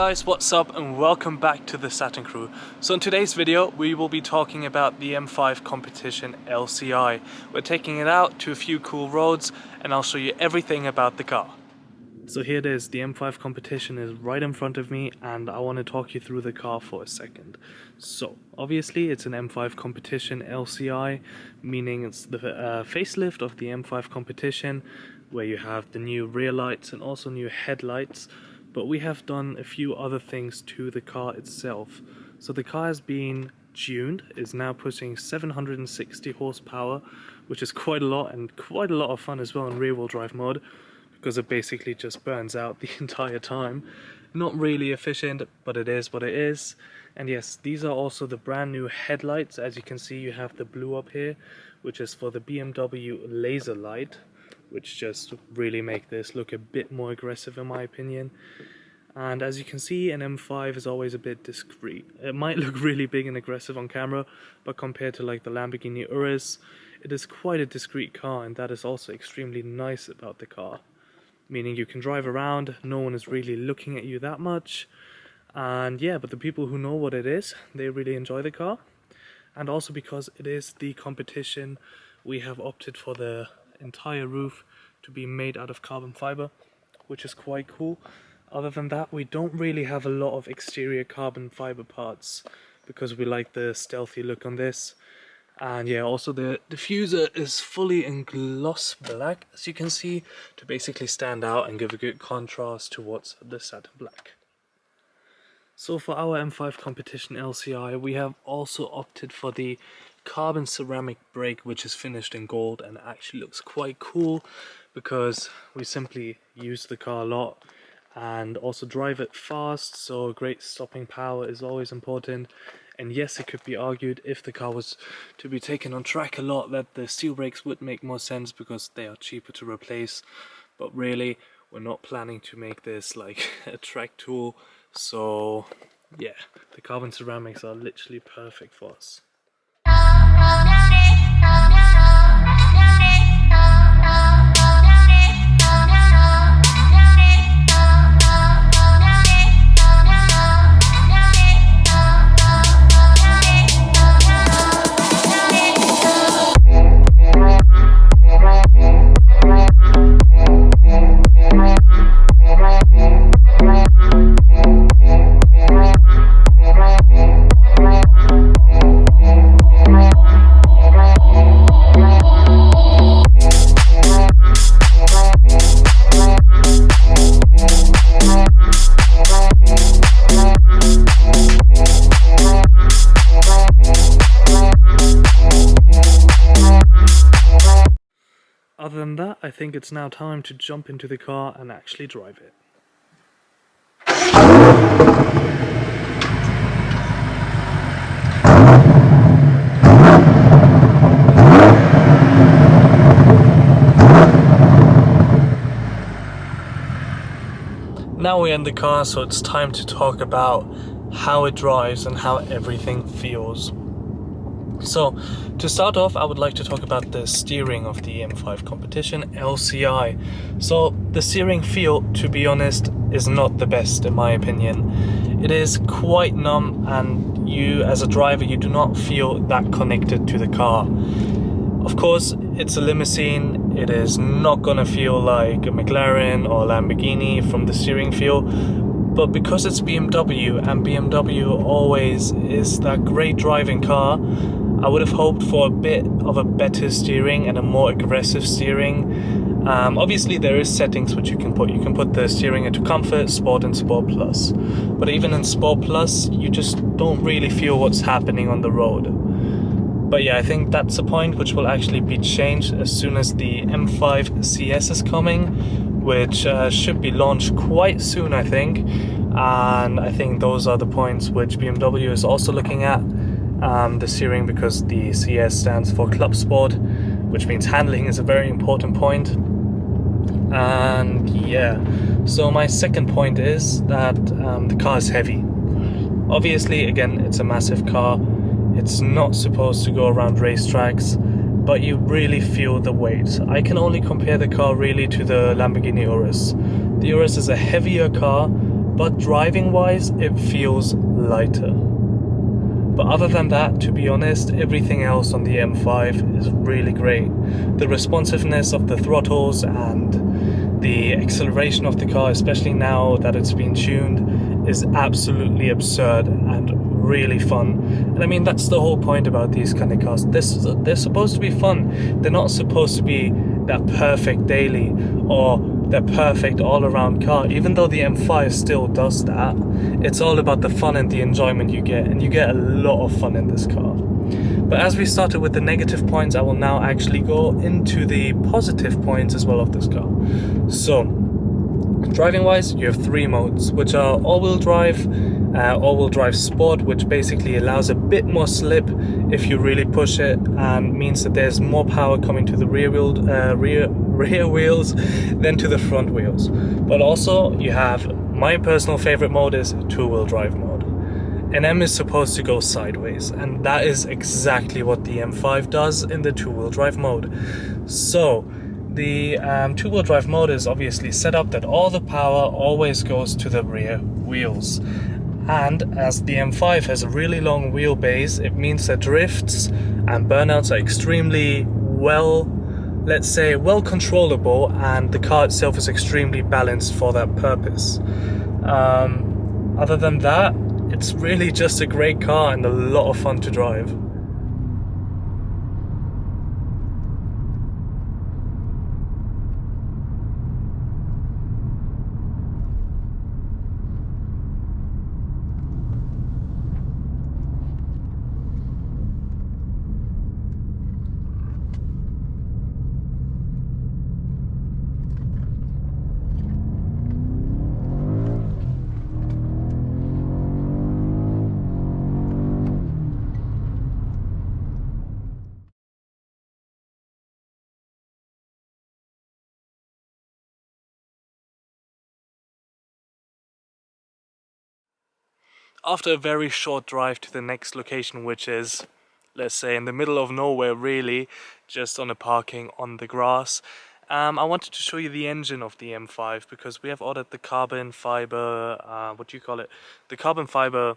guys, what's up and welcome back to the Satin crew. So in today's video we will be talking about the M5 Competition LCI. We're taking it out to a few cool roads and I'll show you everything about the car. So here it is, the M5 Competition is right in front of me and I want to talk you through the car for a second. So obviously it's an M5 Competition LCI, meaning it's the facelift of the M5 Competition, where you have the new rear lights and also new headlights. But we have done a few other things to the car itself. So the car has been tuned, is now pushing 760 horsepower, which is quite a lot and quite a lot of fun as well in rear-wheel drive mode, because it basically just burns out the entire time. Not really efficient, but it is what it is. And yes, these are also the brand new headlights. As you can see, you have the blue up here, which is for the BMW laser light, which just really make this look a bit more aggressive in my opinion. And as you can see, an M5 is always a bit discreet. It might look really big and aggressive on camera, but compared to like the Lamborghini Urus, it is quite a discreet car, and that is also extremely nice about the car. Meaning you can drive around, no one is really looking at you that much. And yeah, but the people who know what it is, they really enjoy the car. And also because it is the competition, we have opted for the entire roof to be made out of carbon fiber, which is quite cool. Other than that, we don't really have a lot of exterior carbon fiber parts because we like the stealthy look on this. And yeah, also the diffuser is fully in gloss black, as you can see, to basically stand out and give a good contrast towards the satin black. So for our M5 Competition LCI, we have also opted for the carbon ceramic brake, which is finished in gold and actually looks quite cool because we simply use the car a lot and also drive it fast, so great stopping power is always important. And yes, it could be argued if the car was to be taken on track a lot that the steel brakes would make more sense because they are cheaper to replace, but really we're not planning to make this like a track tool, so yeah, the carbon ceramics are literally perfect for us. Other than that, I think it's now time to jump into the car and actually drive it. Now we're in the car, so it's time to talk about how it drives and how everything feels. So, to start off, I would like to talk about the steering of the M5 Competition LCI. So, the steering feel, to be honest, is not the best in my opinion. It is quite numb, and you, as a driver, you do not feel that connected to the car. Of course, it's a limousine. It is not gonna feel like a McLaren or Lamborghini from the steering feel. But because it's BMW, and BMW always is that great driving car, I would have hoped for a bit of a better steering and a more aggressive steering. Obviously there is settings which you can put. You can put the steering into Comfort, Sport and Sport Plus. But even in Sport Plus, you just don't really feel what's happening on the road. But yeah, I think that's a point which will actually be changed as soon as the M5 CS is coming, which should be launched quite soon, I think. And I think those are the points which BMW is also looking at. The steering, because the CS stands for Club Sport, which means handling is a very important point. And yeah, so my second point is that the car is heavy. Obviously, again, it's a massive car. It's not supposed to go around racetracks, but you really feel the weight. I can only compare the car really to the Lamborghini Urus. The Urus is a heavier car, but driving wise it feels lighter. But other than that, to be honest, everything else on the M5 is really great. The responsiveness of the throttles and the acceleration of the car, especially now that it's been tuned, is absolutely absurd and really fun. And I mean, that's the whole point about these kind of cars. They're supposed to be fun. They're not supposed to be that perfect daily or the perfect all-around car. Even though the M5 still does that, it's all about the fun and the enjoyment you get, and you get a lot of fun in this car. But as we started with the negative points, I will now actually go into the positive points as well of this car. So driving wise, you have 3 modes, which are all-wheel drive sport, which basically allows a bit more slip if you really push it, and means that there's more power coming to the rear wheels than to the front wheels. But also you have, my personal favorite mode is 2-wheel drive mode. And M is supposed to go sideways, and that is exactly what the M5 does in the 2-wheel drive mode. So the 2-wheel drive mode is obviously set up that all the power always goes to the rear wheels. And as the M5 has a really long wheelbase, it means that drifts and burnouts are extremely well controllable, and the car itself is extremely balanced for that purpose. Other than that, it's really just a great car and a lot of fun to drive. After a very short drive to the next location, which is, let's say, in the middle of nowhere really, just on a parking on the grass, I wanted to show you the engine of the M5, because we have ordered the carbon fiber, the carbon fiber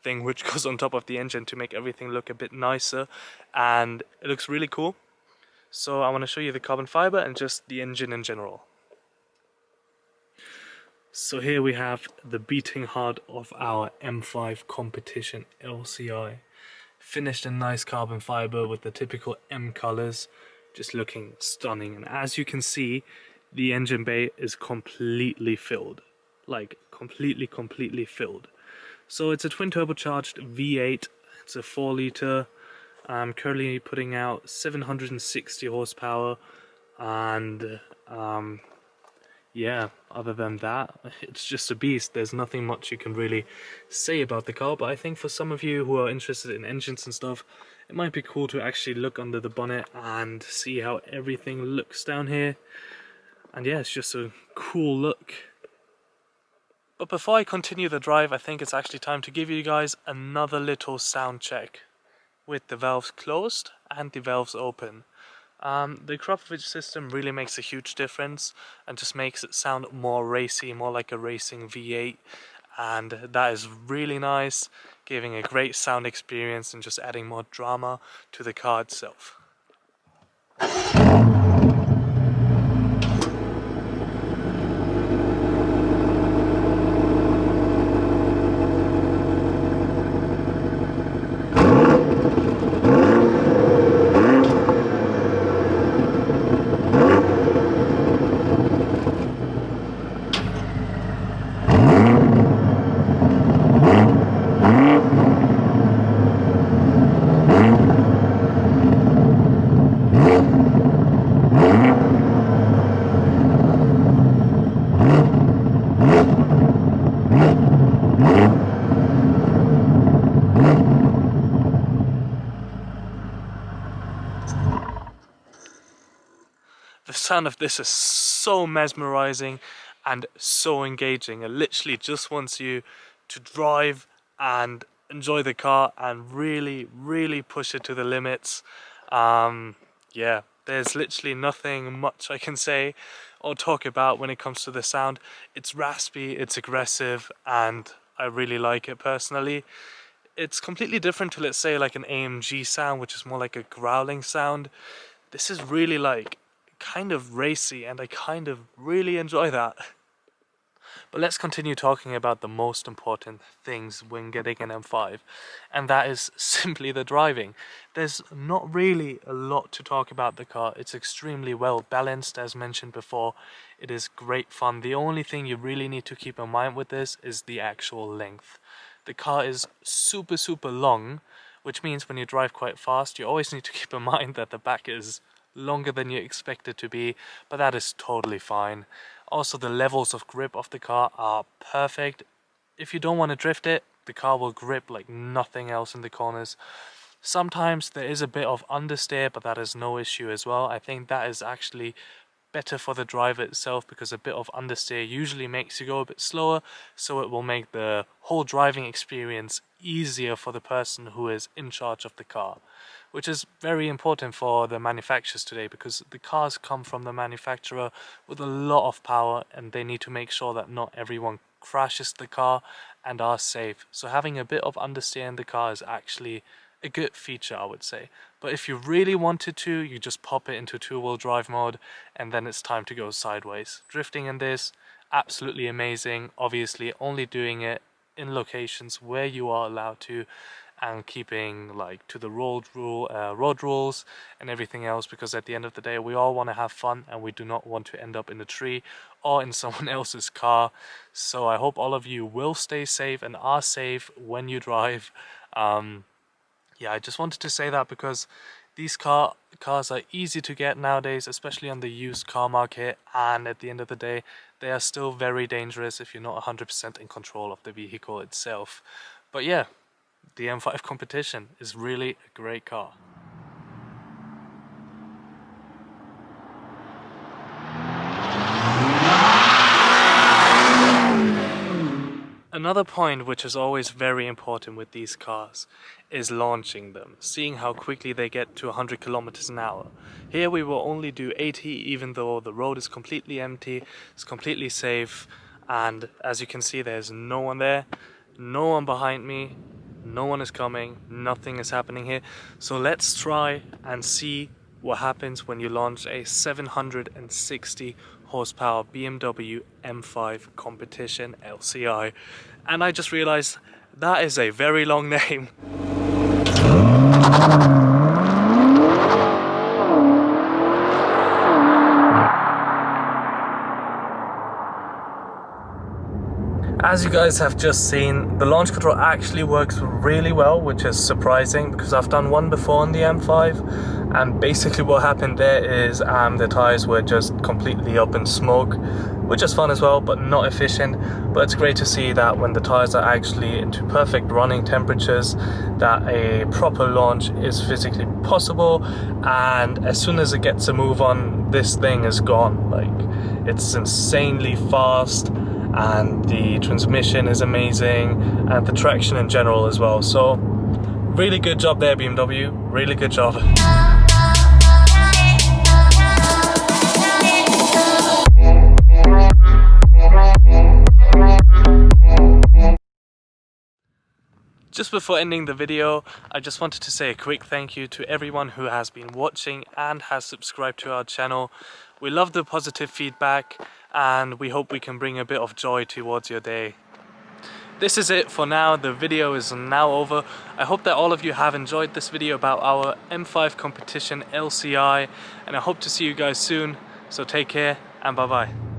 thing which goes on top of the engine to make everything look a bit nicer, and it looks really cool. So I want to show you the carbon fiber and just the engine in general. So here we have the beating heart of our M5 Competition LCI. Finished in nice carbon fiber with the typical M colors, just looking stunning. And as you can see, the engine bay is completely filled. Like completely filled. So it's a twin turbocharged V8. It's a 4 liter. I'm currently putting out 760 horsepower, and yeah, other than that, it's just a beast. There's nothing much you can really say about the car, but I think for some of you who are interested in engines and stuff, it might be cool to actually look under the bonnet and see how everything looks down here. And yeah, it's just a cool look. But before I continue the drive, I think it's actually time to give you guys another little sound check with the valves closed and the valves open. The Kropotwich system really makes a huge difference and just makes it sound more racy, more like a racing V8, and that is really nice, giving a great sound experience and just adding more drama to the car itself. The sound of this is so mesmerizing and so engaging. It literally just wants you to drive and enjoy the car and really push it to the limits. Yeah, there's literally nothing much I can say or talk about when it comes to the sound. It's raspy, it's aggressive, and I really like it personally. It's completely different to, let's say, like an AMG sound, which is more like a growling sound. This is really like kind of racy, and I kind of really enjoy that. But let's continue talking about the most important things when getting an M5, and that is simply the driving. There's not really a lot to talk about the car. It's extremely well balanced, as mentioned before. It is great fun. The only thing you really need to keep in mind with this is the actual length. The car is super long, which means when you drive quite fast, you always need to keep in mind that the back is longer than you expect it to be, but that is totally fine. Also, the levels of grip of the car are perfect. If you don't want to drift it, the car will grip like nothing else in the corners. Sometimes there is a bit of understeer, but that is no issue as well. I think that is actually better for the driver itself, because a bit of understeer usually makes you go a bit slower, so it will make the whole driving experience easier for the person who is in charge of the car, which is very important for the manufacturers today, because the cars come from the manufacturer with a lot of power, and they need to make sure that not everyone crashes the car and are safe. So having a bit of understeer in the car is actually a good feature, I would say. But if you really wanted to, you just pop it into two-wheel drive mode, and then it's time to go sideways. Drifting in this, absolutely amazing. Obviously only doing it in locations where you are allowed to, and keeping like to the road rules and everything else, because at the end of the day we all want to have fun, and we do not want to end up in a tree or in someone else's car. So I hope all of you will stay safe and are safe when you drive. Yeah, I just wanted to say that, because these cars are easy to get nowadays, especially on the used car market, and at the end of the day they are still very dangerous if you're not 100% in control of the vehicle itself. But yeah, the M5 Competition is really a great car. Another point which is always very important with these cars is launching them, seeing how quickly they get to 100 kilometers an hour. Here we will only do 80, even though the road is completely empty, it's completely safe, and as you can see, there's no one there, no one behind me, no one is coming, nothing is happening here. So let's try and see what happens when you launch a 760 horsepower BMW M5 Competition LCI. And I just realized that is a very long name. As you guys have just seen, the launch control actually works really well, which is surprising, because I've done one before on the M5, and basically what happened there is the tires were just completely up in smoke, which is fun as well, but not efficient. But it's great to see that when the tires are actually into perfect running temperatures, that a proper launch is physically possible, and as soon as it gets a move on, this thing is gone. Like, it's insanely fast, and the transmission is amazing, and the traction in general as well. So really good job there, BMW, really good job. Just before ending the video, I just wanted to say a quick thank you to everyone who has been watching and has subscribed to our channel. We love the positive feedback, and we hope we can bring a bit of joy towards your day. This is it for now. The video is now over. I hope that all of you have enjoyed this video about our M5 Competition LCI, and I hope to see you guys soon. So take care and bye bye.